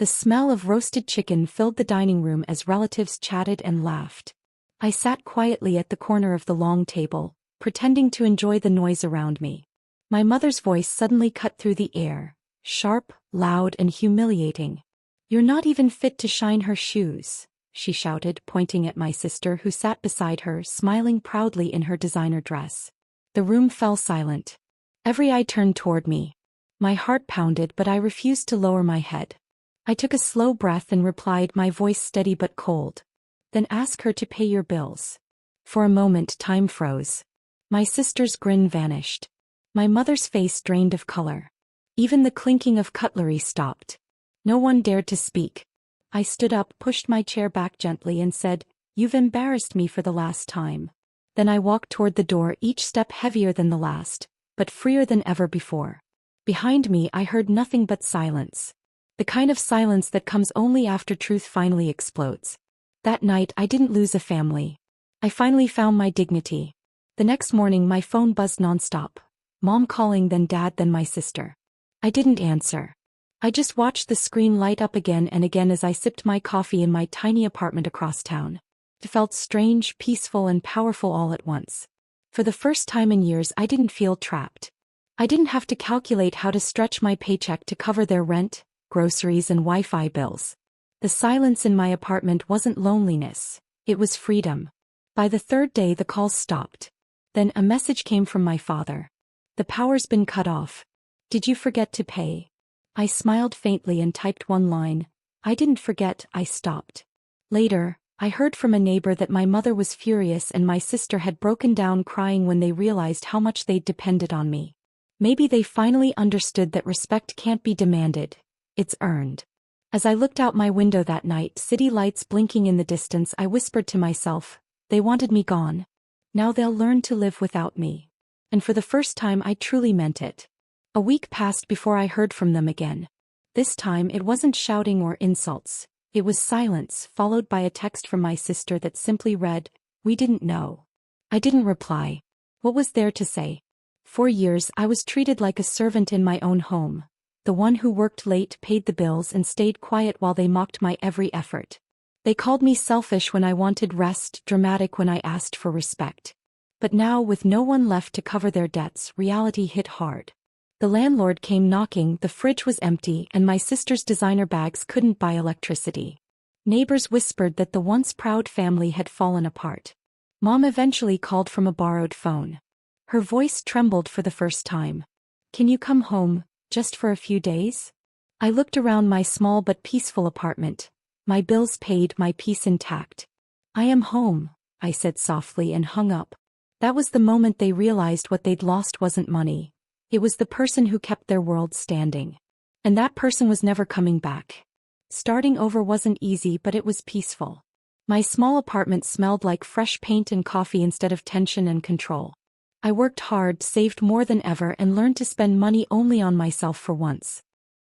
The smell of roasted chicken filled the dining room as relatives chatted and laughed. I sat quietly at the corner of the long table, pretending to enjoy the noise around me. My mother's voice suddenly cut through the air, sharp, loud, and humiliating. "You're not even fit to shine her shoes," she shouted, pointing at my sister who sat beside her, smiling proudly in her designer dress. The room fell silent. Every eye turned toward me. My heart pounded, but I refused to lower my head. I took a slow breath and replied, my voice steady but cold. "Then ask her to pay your bills." For a moment time froze. My sister's grin vanished. My mother's face drained of color. Even the clinking of cutlery stopped. No one dared to speak. I stood up, pushed my chair back gently and said, "You've embarrassed me for the last time." Then I walked toward the door, each step heavier than the last, but freer than ever before. Behind me I heard nothing but silence. The kind of silence that comes only after truth finally explodes. That night I didn't lose a family. I finally found my dignity. The next morning my phone buzzed nonstop. Mom calling, then Dad, then my sister. I didn't answer. I just watched the screen light up again and again as I sipped my coffee in my tiny apartment across town. It felt strange, peaceful, and powerful all at once. For the first time in years I didn't feel trapped. I didn't have to calculate how to stretch my paycheck to cover their rent, groceries, and Wi-Fi bills. The silence in my apartment wasn't loneliness, it was freedom. By the third day the calls stopped. Then a message came from my father. "The power's been cut off. Did you forget to pay?" I smiled faintly and typed one line. "I didn't forget, I stopped." Later, I heard from a neighbor that my mother was furious and my sister had broken down crying when they realized how much they'd depended on me. Maybe they finally understood that respect can't be demanded, it's earned. As I looked out my window that night, city lights blinking in the distance, I whispered to myself, they wanted me gone. Now they'll learn to live without me. And for the first time I truly meant it. A week passed before I heard from them again. This time it wasn't shouting or insults. It was silence, followed by a text from my sister that simply read, "We didn't know." I didn't reply. What was there to say? For years I was treated like a servant in my own home. The one who worked late, paid the bills, and stayed quiet while they mocked my every effort. They called me selfish when I wanted rest, dramatic when I asked for respect. But now, with no one left to cover their debts, reality hit hard. The landlord came knocking, the fridge was empty, and my sister's designer bags couldn't buy electricity. Neighbors whispered that the once proud family had fallen apart. Mom eventually called from a borrowed phone. Her voice trembled for the first time. "Can you come home, just for a few days?" I looked around my small but peaceful apartment. My bills paid, my peace intact. "I am home," I said softly and hung up. That was the moment they realized what they'd lost wasn't money. It was the person who kept their world standing. And that person was never coming back. Starting over wasn't easy, but it was peaceful. My small apartment smelled like fresh paint and coffee instead of tension and control. I worked hard, saved more than ever, and learned to spend money only on myself for once.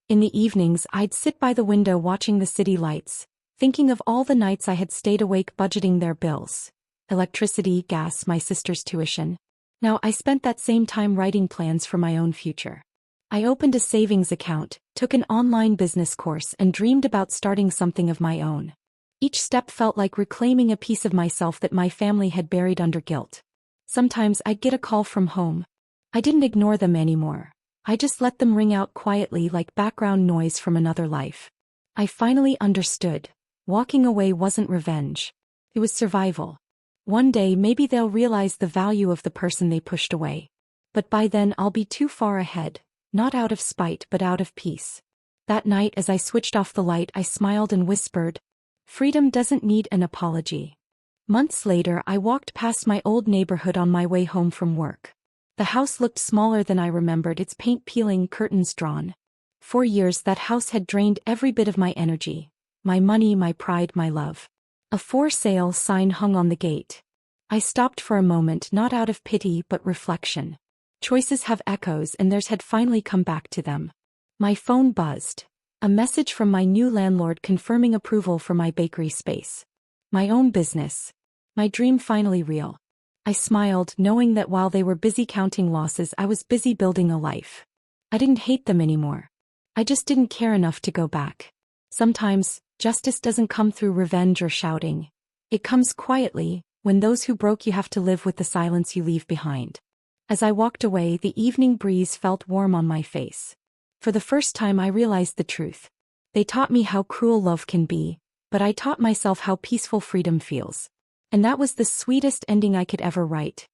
In the evenings, I'd sit by the window watching the city lights, thinking of all the nights I had stayed awake budgeting their bills. Electricity, gas, my sister's tuition. Now I spent that same time writing plans for my own future. I opened a savings account, took an online business course, and dreamed about starting something of my own. Each step felt like reclaiming a piece of myself that my family had buried under guilt. Sometimes I'd get a call from home. I didn't ignore them anymore. I just let them ring out quietly like background noise from another life. I finally understood. Walking away wasn't revenge. It was survival. One day maybe they'll realize the value of the person they pushed away. But by then I'll be too far ahead, not out of spite but out of peace. That night as I switched off the light I smiled and whispered, "Freedom doesn't need an apology." Months later I walked past my old neighborhood on my way home from work. The house looked smaller than I remembered, its paint peeling, curtains drawn. For years that house had drained every bit of my energy, my money, my pride, my love. A for sale sign hung on the gate. I stopped for a moment, not out of pity but reflection. Choices have echoes, and theirs had finally come back to them. My phone buzzed. A message from my new landlord confirming approval for my bakery space. My own business. My dream finally real. I smiled, knowing that while they were busy counting losses, I was busy building a life. I didn't hate them anymore. I just didn't care enough to go back. Sometimes, justice doesn't come through revenge or shouting. It comes quietly, when those who broke you have to live with the silence you leave behind. As I walked away, the evening breeze felt warm on my face. For the first time I realized the truth. They taught me how cruel love can be, but I taught myself how peaceful freedom feels. And that was the sweetest ending I could ever write.